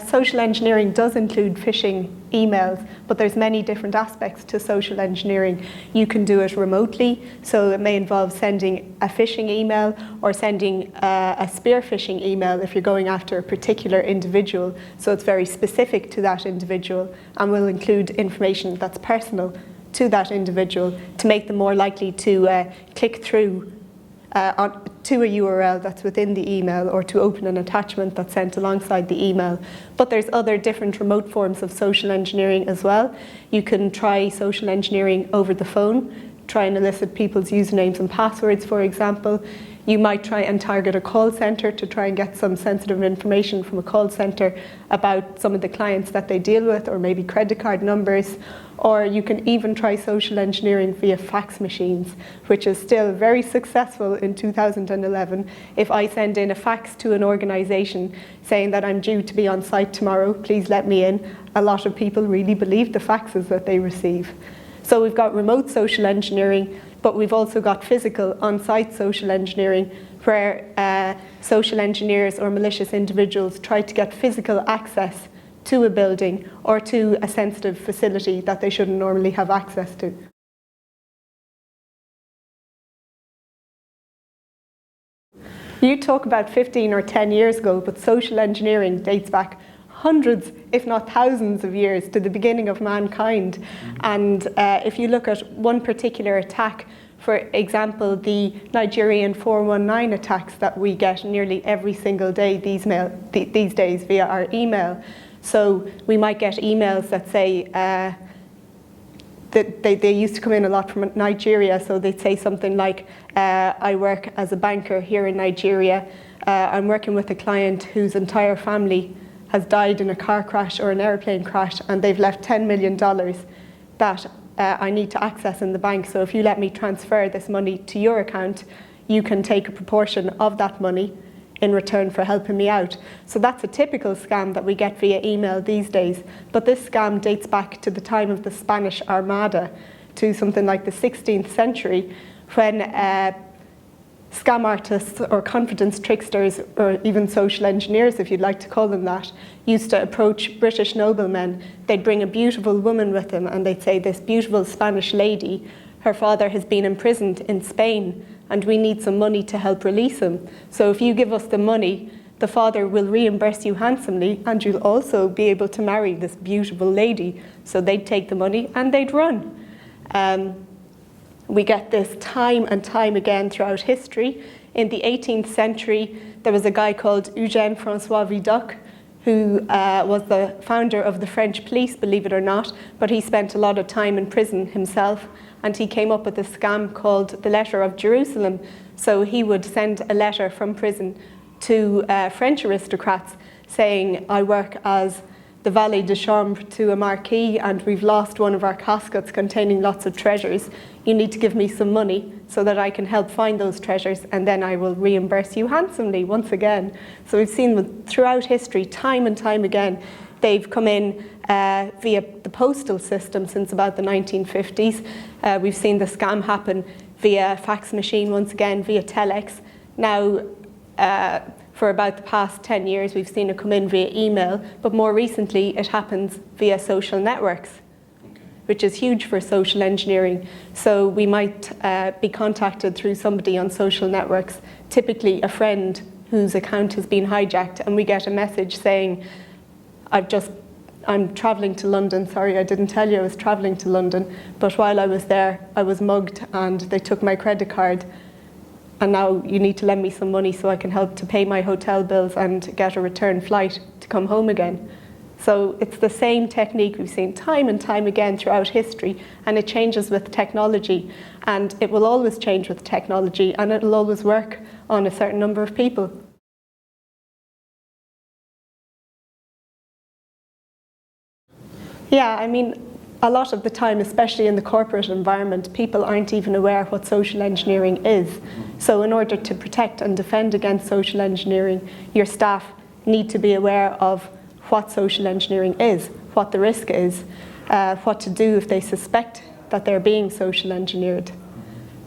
Social engineering does include phishing emails, but there's many different aspects to social engineering. You can do it remotely, so it may involve sending a phishing email or sending a spear phishing email if you're going after a particular individual, so it's very specific to that individual and will include information that's personal to that individual to make them more likely to click through to a URL that's within the email or to open an attachment that's sent alongside the email. But there's other different remote forms of social engineering as well. You can try social engineering over the phone, try and elicit people's usernames and passwords, for example. You might try and target a call centre to try and get some sensitive information from a call centre about some of the clients that they deal with, or maybe credit card numbers. Or you can even try social engineering via fax machines, which is still very successful in 2011. If I send in a fax to an organisation saying that I'm due to be on site tomorrow, please let me in, a lot of people really believe the faxes that they receive. So we've got remote social engineering, but we've also got physical on-site social engineering, where social engineers or malicious individuals try to get physical access to a building or to a sensitive facility that they shouldn't normally have access to. You talk about 15 or 10 years ago, but social engineering dates back hundreds, if not thousands of years to the beginning of mankind. And if you look at one particular attack, for example, the Nigerian 419 attacks that we get nearly every single day these days via our email. So we might get emails that say, that they used to come in a lot from Nigeria, so they'd say something like, I work as a banker here in Nigeria, I'm working with a client whose entire family has died in a car crash or an airplane crash, and they've left $10 million that I need to access in the bank, so if you let me transfer this money to your account, you can take a proportion of that money in return for helping me out. So that's a typical scam that we get via email these days. But this scam dates back to the time of the Spanish Armada, to something like the 16th century, when scam artists or confidence tricksters, or even social engineers, if you'd like to call them that, used to approach British noblemen. They'd bring a beautiful woman with them, and they'd say, this beautiful Spanish lady, her father has been imprisoned in Spain, and we need some money to help release him. So if you give us the money, the father will reimburse you handsomely, and you'll also be able to marry this beautiful lady. So they'd take the money and they'd run. We get this time and time again throughout history. In the 18th century, there was a guy called Eugène François Vidocq, who was the founder of the French police, believe it or not, but he spent a lot of time in prison himself, and he came up with a scam called the Letter of Jerusalem. So he would send a letter from prison to French aristocrats saying, I work as the valet de chambre to a marquis, and we've lost one of our caskets containing lots of treasures. You need to give me some money so that I can help find those treasures, and then I will reimburse you handsomely once again. So we've seen throughout history, time and time again, they've come in via the postal system since about the 1950s. We've seen the scam happen via fax machine, once again via telex. Now, for about the past 10 years, we've seen it come in via email, but more recently it happens via social networks, which is huge for social engineering. So we might be contacted through somebody on social networks, typically a friend whose account has been hijacked, and we get a message saying, I'm travelling to London, sorry I didn't tell you I was travelling to London, but while I was there I was mugged and they took my credit card, and now you need to lend me some money so I can help to pay my hotel bills and get a return flight to come home again. So it's the same technique we've seen time and time again throughout history, and it changes with technology, and it will always change with technology, and it'll always work on a certain number of people. Yeah, I mean, a lot of the time, especially in the corporate environment, people aren't even aware what social engineering is. So in order to protect and defend against social engineering, your staff need to be aware of what social engineering is, what the risk is, what to do if they suspect that they're being social engineered.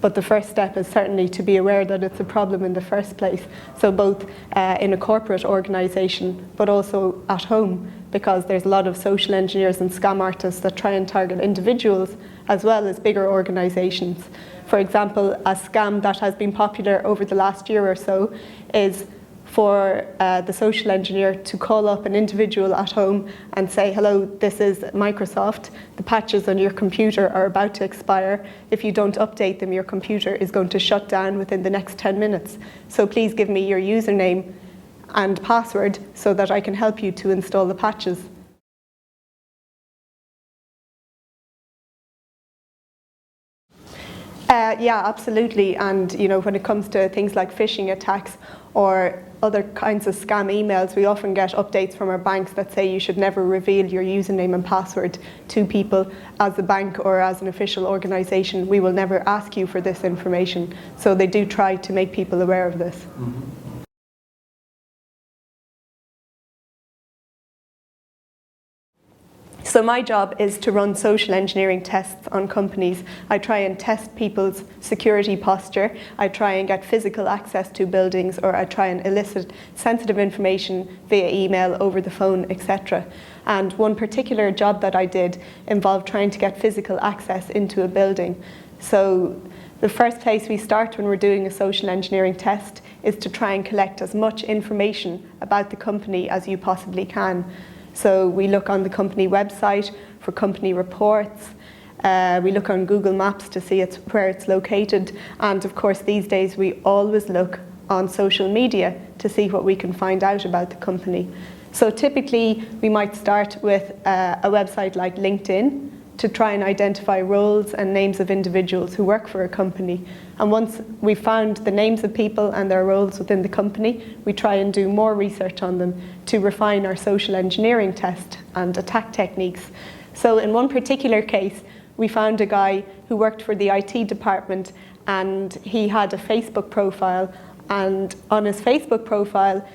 But the first step is certainly to be aware that it's a problem in the first place. So both in a corporate organisation, but also at home, because there's a lot of social engineers and scam artists that try and target individuals as well as bigger organisations. For example, a scam that has been popular over the last year or so is for the social engineer to call up an individual at home and say, hello, this is Microsoft. The patches on your computer are about to expire. If you don't update them, your computer is going to shut down within the next 10 minutes. So please give me your username and password so that I can help you to install the patches. Yeah, absolutely. And when it comes to things like phishing attacks or other kinds of scam emails, we often get updates from our banks that say you should never reveal your username and password to people. As a bank or as an official organisation, we will never ask you for this information. So they do try to make people aware of this. Mm-hmm. So my job is to run social engineering tests on companies. I try and test people's security posture. I try and get physical access to buildings, or I try and elicit sensitive information via email, over the phone, etc. And one particular job that I did involved trying to get physical access into a building. So the first place we start when we're doing a social engineering test is to try and collect as much information about the company as you possibly can. So we look on the company website for company reports. We look on Google Maps to see where it's located. And of course, these days, we always look on social media to see what we can find out about the company. So typically, we might start with a website like LinkedIn to try and identify roles and names of individuals who work for a company. And once we've found the names of people and their roles within the company, we try and do more research on them to refine our social engineering test and attack techniques. So in one particular case, we found a guy who worked for the IT department, and he had a Facebook profile, and on his Facebook profile,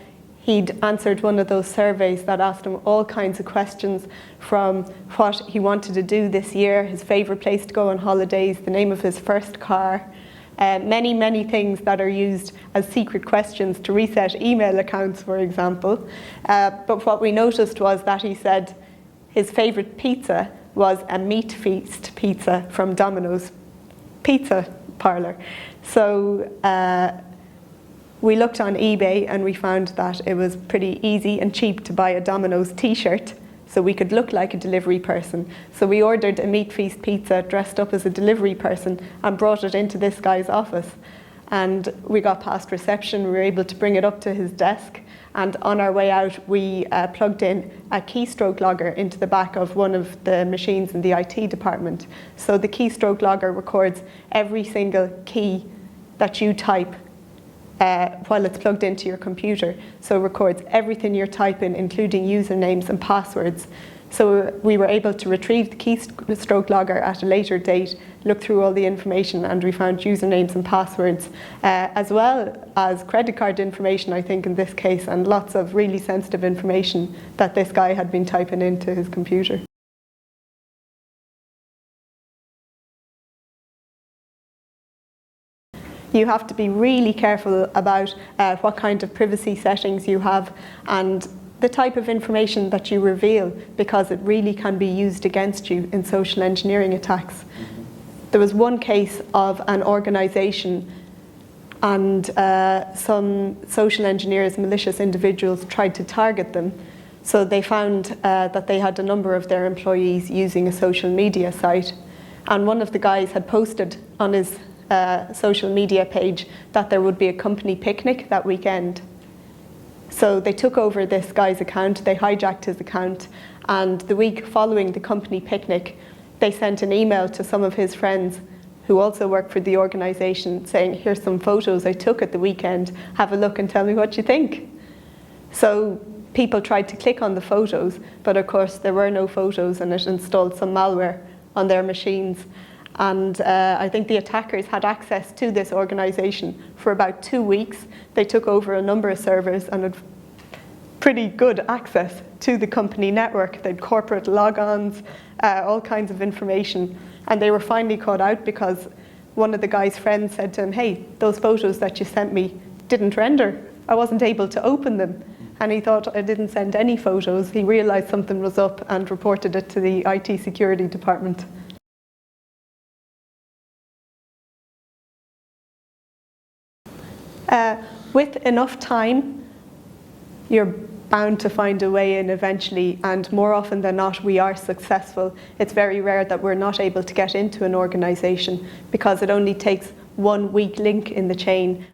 he'd answered one of those surveys that asked him all kinds of questions, from what he wanted to do this year, his favourite place to go on holidays, the name of his first car, many things that are used as secret questions to reset email accounts, for example. But what we noticed was that he said his favourite pizza was a meat feast pizza from Domino's Pizza Parlour. So we looked on eBay and we found that it was pretty easy and cheap to buy a Domino's t-shirt, so we could look like a delivery person. So we ordered a meat feast pizza dressed up as a delivery person and brought it into this guy's office. And we got past reception, we were able to bring it up to his desk, and on our way out we plugged in a keystroke logger into the back of one of the machines in the IT department. So the keystroke logger records every single key that you type while it's plugged into your computer. So it records everything you're typing, including usernames and passwords. So we were able to retrieve the keystroke logger at a later date, look through all the information, and we found usernames and passwords, as well as credit card information, I think, in this case, and lots of really sensitive information that this guy had been typing into his computer. You have to be really careful about what kind of privacy settings you have and the type of information that you reveal, because it really can be used against you in social engineering attacks. There was one case of an organisation, and some social engineers, malicious individuals, tried to target them. So they found that they had a number of their employees using a social media site, and one of the guys had posted on his social media page that there would be a company picnic that weekend. So they took over this guy's account, they hijacked his account, and the week following the company picnic, they sent an email to some of his friends who also work for the organisation saying, here's some photos I took at the weekend, have a look and tell me what you think. So people tried to click on the photos, but of course there were no photos, and it installed some malware on their machines. And I think the attackers had access to this organisation for about 2 weeks. They took over a number of servers and had pretty good access to the company network. They had corporate logons, all kinds of information. And they were finally caught out because one of the guy's friends said to him, hey, those photos that you sent me didn't render. I wasn't able to open them. And he thought, I didn't send any photos. He realised something was up and reported it to the IT security department. With enough time, you're bound to find a way in eventually, and more often than not, we are successful. It's very rare that we're not able to get into an organisation because it only takes one weak link in the chain.